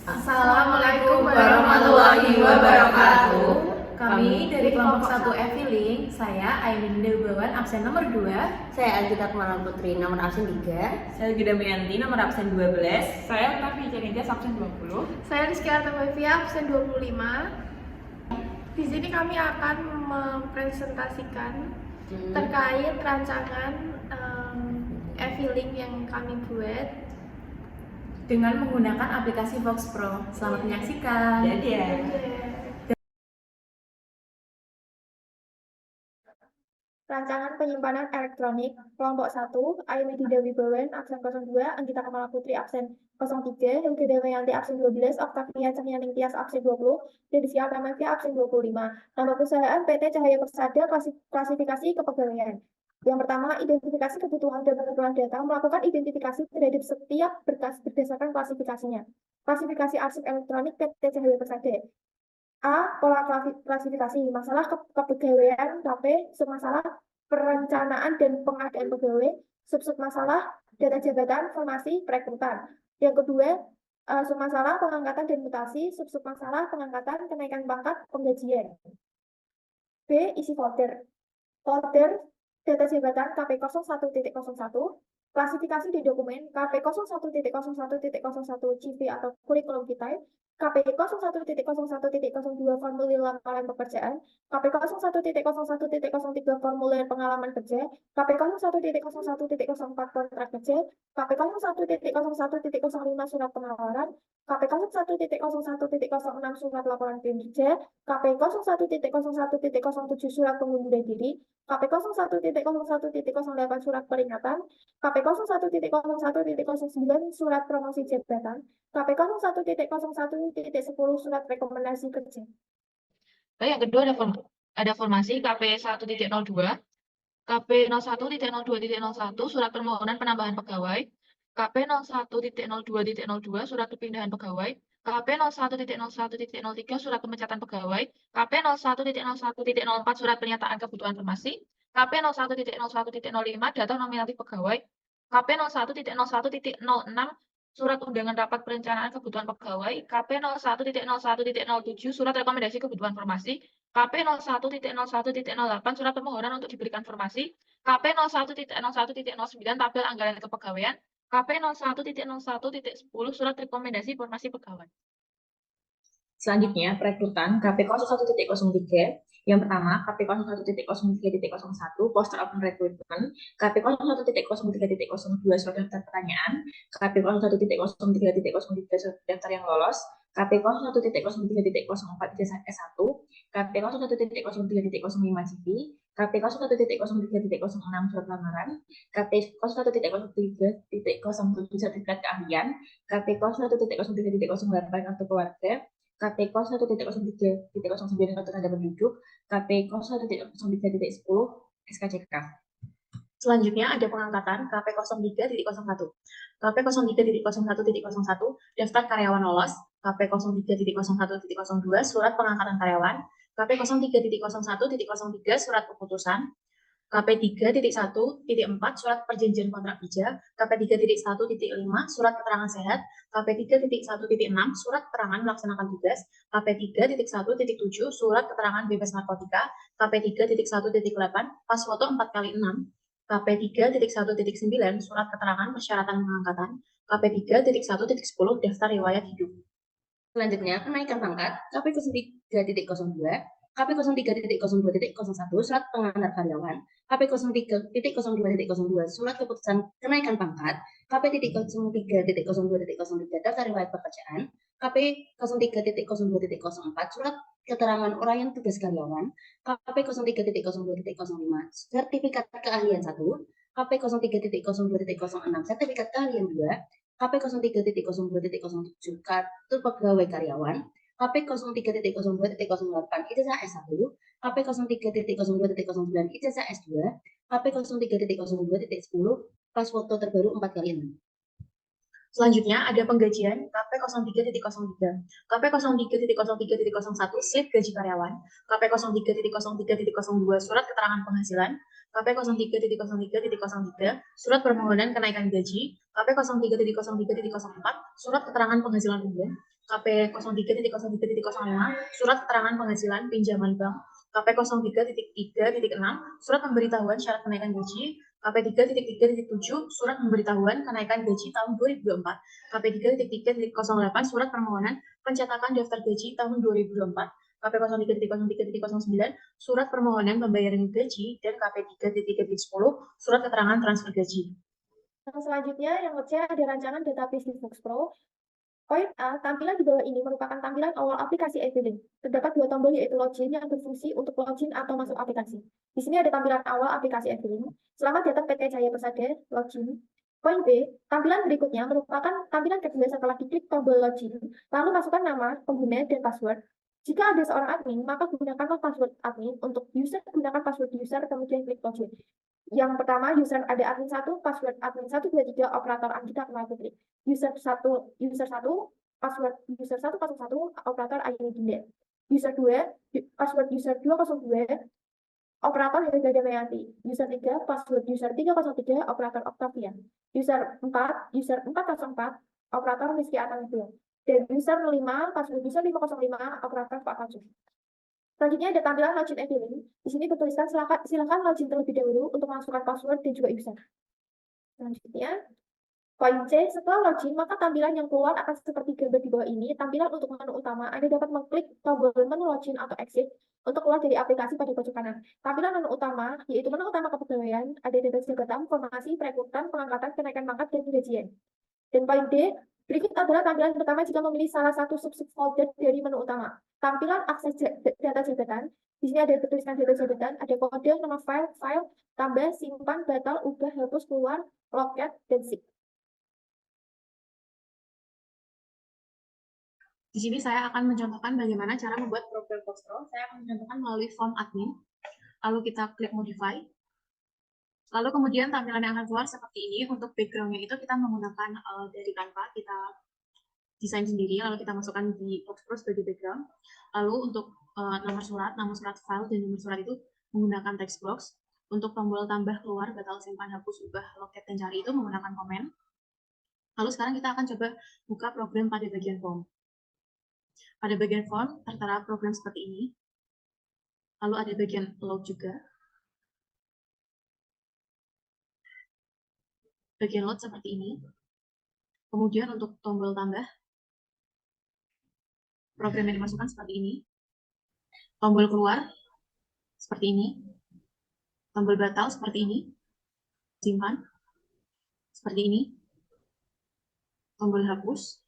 Assalamualaikum warahmatullahi wabarakatuh. Kami dari kelompok 1 Eviling, saya Aiminda Bawan, absen nomor 2. Saya Algita Kemalan Putri, nomor absen 3. Saya Gida Meyanti, nomor absen 12. Saya Tafi Janitia, absen 20. Saya Rizky Artamevia, absen 25. Di sini kami akan mempresentasikan terkait rancangan e-filing yang kami buat dengan menggunakan aplikasi Vox Pro. Selamat menyaksikan. Jadi ya. Rancangan penyimpanan elektronik kelompok 1, Aini Dewi Bawen, absen 02, Anggita Kamala Putri, absen 03, Helga Dewayanti, absen 12, Oktavia Cahyaning Tias, absen 20, dan Desi Altamevia, absen 25. Nama perusahaan PT Cahaya Persada, klasifikasi kepegawaian. Yang pertama, identifikasi kebutuhan dan pengumpulan data, melakukan identifikasi terhadap setiap berkas berdasarkan klasifikasinya. Klasifikasi arsip elektronik PT Cahaya Persada. A. Pola klasifikasi, masalah kepegawaian KP, submasalah perencanaan dan pengadaan pegawai, masalah data jabatan, formasi, perekrutan. Yang kedua, submasalah pengangkatan dan mutasi, masalah pengangkatan, kenaikan pangkat, penggajian. B. Isi folder. Folder data jabatan KP 01.01, klasifikasi di dokumen KP 01.01.01 CV atau kurikulum vitae, KP 01.01.02 formulir lamaran pekerjaan, KP 01.01.03 formulir pengalaman kerja, KP 01.01.04 kontrak kerja, KP 01.01.05 surat penawaran, KP 01.01.06 surat laporan kinerja, KP 01.01.07 surat pengunduran diri, KP 01.01.08 surat peringatan, KP 01.01.09 surat promosi jabatan, KP 01.01.10 surat rekomendasi kerja. Yang kedua ada formasi KP 1.02, KP 01.02.01 surat permohonan penambahan pegawai, KP 01.02.02 surat perpindahan pegawai, KP 01.01.03 surat pemecatan pegawai, KP 01.01.04 surat pernyataan kebutuhan formasi, KP 01.01.05 data nominatif pegawai, KP 01.01.06 surat undangan rapat perencanaan kebutuhan pegawai, KP 01.01.07 surat rekomendasi kebutuhan formasi, KP 01.01.08 surat permohonan untuk diberikan formasi, KP 01.01.09 tabel anggaran kepegawaian, KP 01.01.10 surat rekomendasi formasi pegawai. Selanjutnya, perekrutan KP 01.03. Yang pertama, KP 01.03.01 poster open recruitment, KP 01.03.02 surat daftar pertanyaan, KP 01.03.03 surat daftar yang lolos, KP 01.03.04 ijazah S1, KP 01.03.05 CV, KP 01.03.06 surat lamaran, KP 01.03.07 sertifikat keahlian, KP 01.03.08 kartu keluarga, KP 01.03.09 kartu tanda penduduk, KP 01.03.10 SKCK. Selanjutnya ada pengangkatan KP 03.01. KP 03.01.01 daftar karyawan lolos, KP 03.01.02 surat pengangkatan karyawan, KP 03.01.03 surat keputusan, KP 3.1.4 surat perjanjian kontrak kerja, KP 3.1.5 surat keterangan sehat, KP 3.1.6 surat keterangan melaksanakan tugas, KP 3.1.7 surat keterangan bebas narkotika, KP 3.1.8 pas foto 4x6, KP 3.1.9 surat keterangan persyaratan pengangkatan, KP 3.1.10 daftar riwayat hidup. Selanjutnya, kenaikan pangkat KP 03.02, KP 03.02.01 surat pengantar karyawan, KP 03.02.02 surat keputusan kenaikan pangkat, KP 03.02.03 daftar riwayat pekerjaan, KP 03.02.04 surat keterangan uraian tugas karyawan, KP 03.02.05 sertifikat keahlian 1, KP 03.02.06 sertifikat keahlian 2, KP 03.02.07 kartu pegawai karyawan, KP 03.02.08 ijazah S1, KP 03.02.09 ijazah S2, KP 03.02.10 pas foto terbaru 4x6. Selanjutnya ada penggajian KP 03.03, KP 03.03.01 slip gaji karyawan, KP 03.03.02 surat keterangan penghasilan, KP 03.03.03 surat permohonan kenaikan gaji, KP 03.03.04 surat keterangan penghasilan umum, KP 03.03.05, surat keterangan penghasilan pinjaman bank. KP 03.3.6, surat pemberitahuan syarat kenaikan gaji. KP 3.3.7, surat pemberitahuan kenaikan gaji tahun 2024. KP 3.3.08, surat permohonan pencetakan daftar gaji tahun 2024. KP 03.03.09, surat permohonan pembayaran gaji, dan KP 3.3.10, surat keterangan transfer gaji. Yang selanjutnya, yang C ada rancangan database di Fox Pro. Poin A, tampilan di bawah ini merupakan tampilan awal aplikasi e-filing. Terdapat dua tombol yaitu login yang berfungsi untuk login atau masuk aplikasi. Di sini ada tampilan awal aplikasi e-filing. Selamat datang PT Jaya Persada, login. Poin B, tampilan berikutnya merupakan tampilan kedua setelah diklik tombol login, lalu masukkan nama, pengguna, dan password. Jika ada seorang admin, maka gunakanlah password admin. Untuk user, gunakan password user, kemudian klik login. Yang pertama, user ada admin 1, password admin 1, 2, 3, operator Anggita Kemal Putri. User 1, password user 101, operator Ayu Dinda. User 2, password user 202, operator Helga Damayanti. User 3, password user 303, operator Octavia. User 4, user 404, operator Rizky Atanggul. Dan user 5, password user 505, operator Pak Fajr. Selanjutnya ada tampilan login e-filing. Di sini bertuliskan silakan login terlebih dahulu untuk masukkan password dan juga user. Selanjutnya, poin C, setelah login, maka tampilan yang keluar akan seperti gambar di bawah ini. Tampilan untuk menu utama, Anda dapat mengklik tombol menu login atau exit untuk keluar dari aplikasi pada pojok kanan. Tampilan menu utama, yaitu menu utama kepegawaian, ada data jabatan, formasi, perekrutan, pengangkatan, kenaikan pangkat, dan gajian. Dan poin D, berikut adalah tampilan pertama jika memilih salah satu subfolder dari menu utama. Tampilan akses data jabatan. Di sini ada bertuliskan data jabatan, ada kode, nama file, tambah, simpan, batal, ubah, hapus, keluar, loket, dan zip. Di sini saya akan mencontohkan bagaimana cara membuat program Fox Pro. Saya akan mencontohkan melalui form admin. Lalu kita klik modify. Lalu kemudian tampilan yang akan keluar seperti ini. Untuk background-nya itu kita menggunakan dari Canva, kita desain sendiri, lalu kita masukkan di Fox Pro sebagai background. Lalu untuk nomor surat file, dan nomor surat itu menggunakan text box. Untuk tombol tambah, keluar, batal, simpan, hapus, ubah, loket, dan cari itu menggunakan komen. Lalu sekarang kita akan coba buka program pada bagian form. Pada bagian form tertera program seperti ini. Lalu ada bagian load juga. Bagian load seperti ini. Kemudian untuk tombol tambah, program yang dimasukkan seperti ini. Tombol keluar seperti ini. Tombol batal seperti ini. Simpan seperti ini. Tombol hapus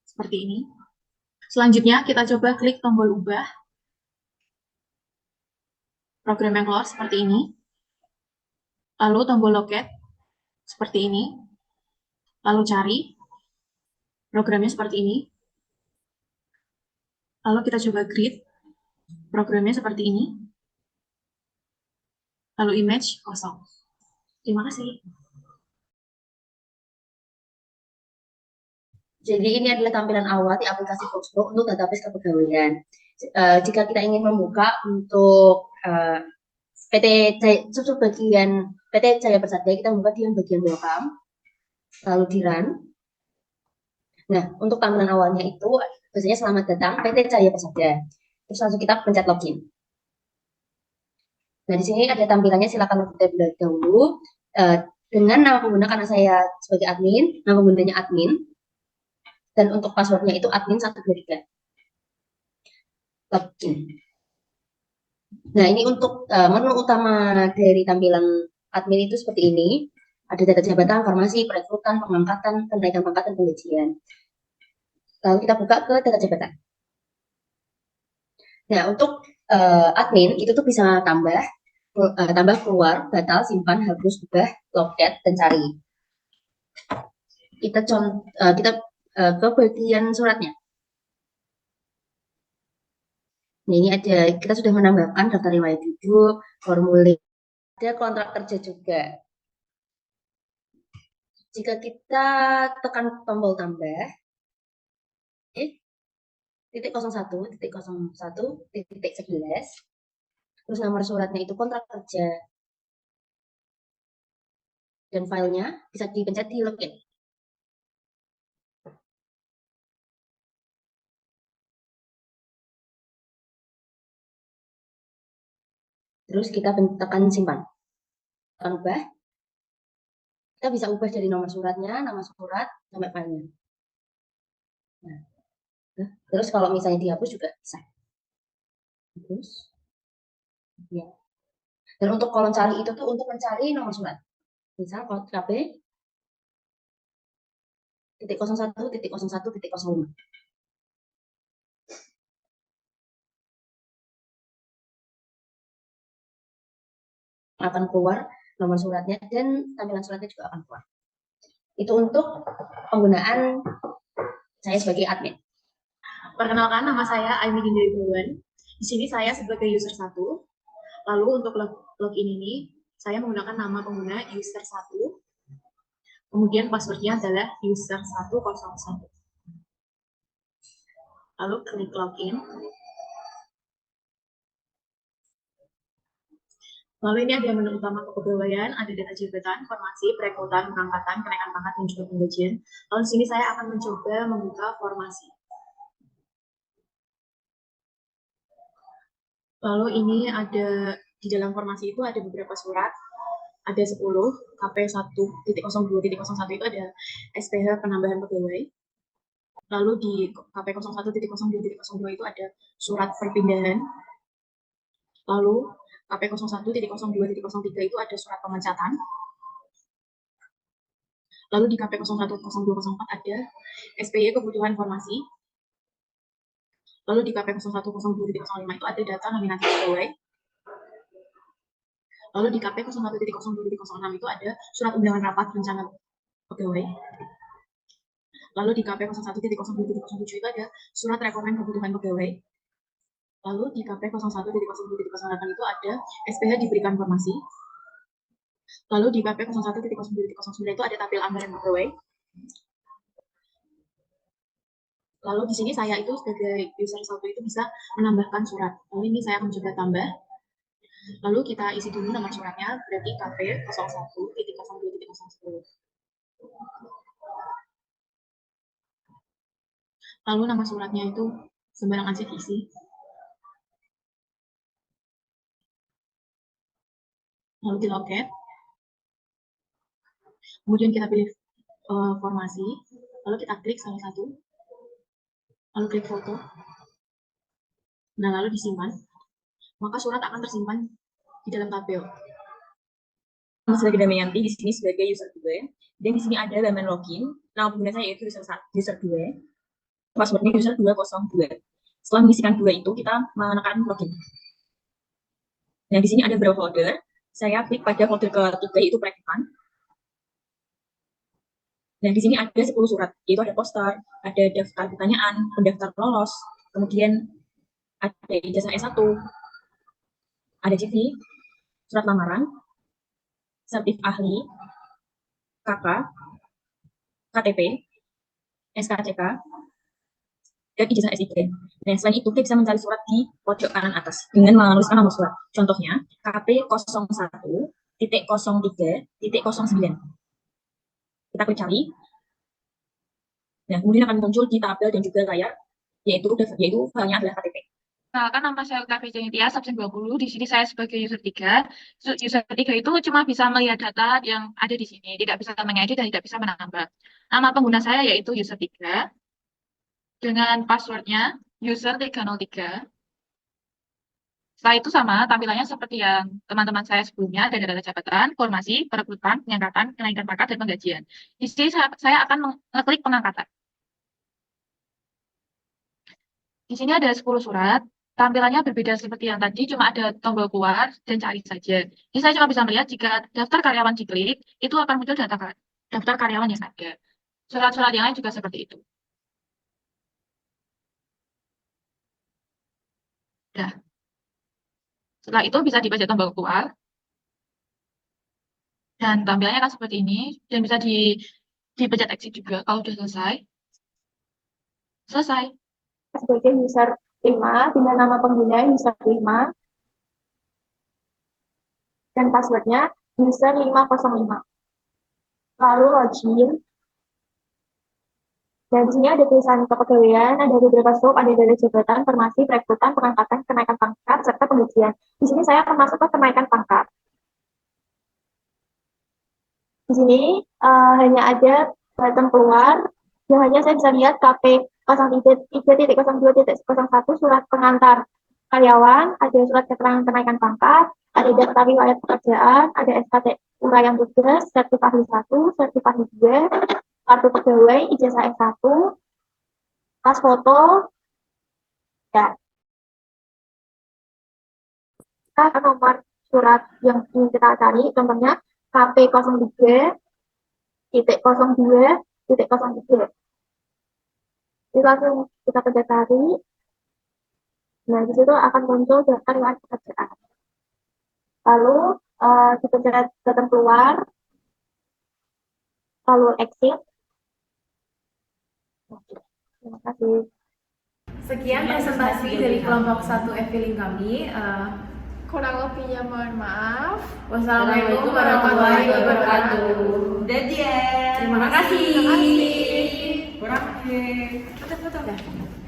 seperti ini. Selanjutnya kita coba klik tombol ubah. Program yang keluar seperti ini. Lalu tombol loket seperti ini. Lalu cari. Programnya seperti ini. Lalu kita coba grid. Programnya seperti ini. Lalu image kosong. Terima kasih. Jadi ini adalah tampilan awal di aplikasi Fox Pro untuk database kepegawaian. Jika kita ingin membuka untuk PT Jaya Persada, kita membuka di bagian welcome, lalu di run. Nah, untuk tampilan awalnya itu biasanya selamat datang PT Jaya Persada. Terus langsung kita pencet login. Nah, di sini ada tampilannya, silakan login terlebih dahulu dengan nama pengguna, karena saya sebagai admin, nama penggunanya admin. Dan untuk passwordnya itu admin 123. Login. Nah, ini untuk menu utama dari tampilan admin itu seperti ini. Ada data jabatan, formasi, perekrutan, pengangkatan, kenaikan pangkat, dan penggajian. Lalu kita buka ke data jabatan. Nah, untuk admin itu tuh bisa tambah, keluar, batal, simpan, hapus, ubah, loket, dan cari. Kita ke bagian suratnya. Nah, ini ada, kita sudah menambahkan daftar riwayat hidup, formulir, ada kontrak kerja juga. Jika kita tekan tombol tambah, titik 01, titik 01, titik 11, terus nomor suratnya itu kontrak kerja, dan filenya bisa dipencet di login. Terus kita tekan simpan. Tekan ubah. Kita bisa ubah dari nomor suratnya, nama surat, sampai filenya. Nah, terus kalau misalnya dihapus juga bisa. Terus, ya. Dan untuk kolom cari itu tuh untuk mencari nomor surat. Misal KP titik 01 titik 01 titik 05. Akan keluar nomor suratnya dan tampilan suratnya juga akan keluar. Itu untuk penggunaan saya sebagai admin. Perkenalkan, nama saya Aimi Dinda Ibuan. Di sini saya sebagai user 1. Lalu untuk login ini, saya menggunakan nama pengguna user 1. Kemudian passwordnya adalah user 101. Lalu klik login. Lalu ini ada menu utama kepegawaian, ada data jabatan, formasi, perekrutan, pengangkatan, kenaikan pangkat, dan juga penggajian. Lalu di sini saya akan mencoba membuka formasi. Lalu ini ada di dalam formasi itu ada beberapa surat, ada 10, KP 1.02.01 itu ada SPH penambahan pegawai. Lalu di KP 01.02.02 itu ada surat perpindahan. Lalu KP 01.02.03 itu ada surat pemecatan. Lalu di KP 01.02.04 ada SPY kebutuhan formasi. Lalu di KP 01.02.05 itu ada data nominasi pegawai. Lalu di KP 01.02.06 itu ada surat undangan rapat rencana pegawai. Lalu di KP 01.02.07 itu ada surat rekomen kebutuhan pegawai. Lalu di KP 01.02.08 itu ada SPH diberikan formasi. Lalu di KP 01.02.09 itu ada tabel anggaran pegawai. Lalu di sini saya itu sebagai user 1 itu bisa menambahkan surat. Lalu ini saya akan coba tambah. Lalu kita isi dulu nomor suratnya, berarti KP 01.02.010. Lalu nama suratnya itu sembarangan sih diisi. Lalu di loket. Kemudian kita pilih formasi. Lalu kita klik salah satu. Lalu klik foto. Nah, lalu disimpan. Maka surat akan tersimpan di dalam tabel. Sebagai Damayanti di sini sebagai user 2. Dan di sini ada halaman login. Nama pengguna saya yaitu user 2. Passwordnya user 202. Setelah mengisikan 2 itu, kita menekan login. Nah, di sini ada beberapa folder. Saya klik pada folder ketiga, yaitu perekrutan. Dan di sini ada 10 surat, yaitu ada poster, ada daftar pertanyaan, pendaftar lolos, kemudian ada ijazah S1, ada CV, surat lamaran, sertif ahli, KK, KTP, SKCK, dan ijazah S3. Nah, selain itu, kita bisa mencari surat di pojok kanan atas dengan menuliskan nomor surat. Contohnya, KP 01.03.09. Kita klik cari. Nah, kemudian akan muncul di tabel dan juga layar, yaitu filenya adalah KTP. Kan nama saya Octavia Tias, absen 20. Di sini saya sebagai user 3. User 3 itu cuma bisa melihat data yang ada di sini, tidak bisa mengedit dan tidak bisa menambah. Nama pengguna saya yaitu user 3 dengan passwordnya user 303. Setelah itu sama, tampilannya seperti yang teman-teman saya sebelumnya, ada data jabatan, formasi, perekrutan, pengangkatan, kenaikan pangkat, dan penggajian. Di sini saya akan mengklik pengangkatan. Di sini ada 10 surat, tampilannya berbeda seperti yang tadi, cuma ada tombol keluar dan cari saja. Ini saya cuma bisa melihat jika daftar karyawan diklik, itu akan muncul daftar karyawan yang ada. Surat-surat yang lain juga seperti itu. Nah, setelah itu bisa dibaca tombol keluar. Dan tampilannya akan seperti ini. Dan bisa dipencet exit juga kalau sudah selesai. Selesai. Sebagai user 5 dengan nama pengguna user 5 dan passwordnya user 505. Lalu login. Dan di sini ada tulisan kepegawaian, ada beberapa scope, ada data jabatan, formasi, perekrutan, pengangkatan, kenaikan pangkat, serta penggajian. Di sini saya akan masuk ke kenaikan pangkat. Di sini hanya ada button keluar, yang hanya saya bisa lihat KP 03.02.01 surat pengantar karyawan, ada surat keterangan kenaikan pangkat, ada daftar riwayat pekerjaan, ada SKT uraian tugas, sertifikasi 1, sertifikasi 2, kartu pegawai, ijazah S1, pas foto, ya. Kita nomor surat yang ingin kita cari, contohnya KP 03.02.03. Jadi langsung kita pencet cari. Nah, di situ akan muncul daftar riwayat pekerjaan. Lalu dipencet button keluar, lalu exit. Terima kasih. Sekian presentasi dari kelompok 1 Eviling kami. Kurang lebihnya mohon maaf. Wassalamualaikum warahmatullahi wabarakatuh. Dadah. Terima kasih. Kurang. Foto-foto.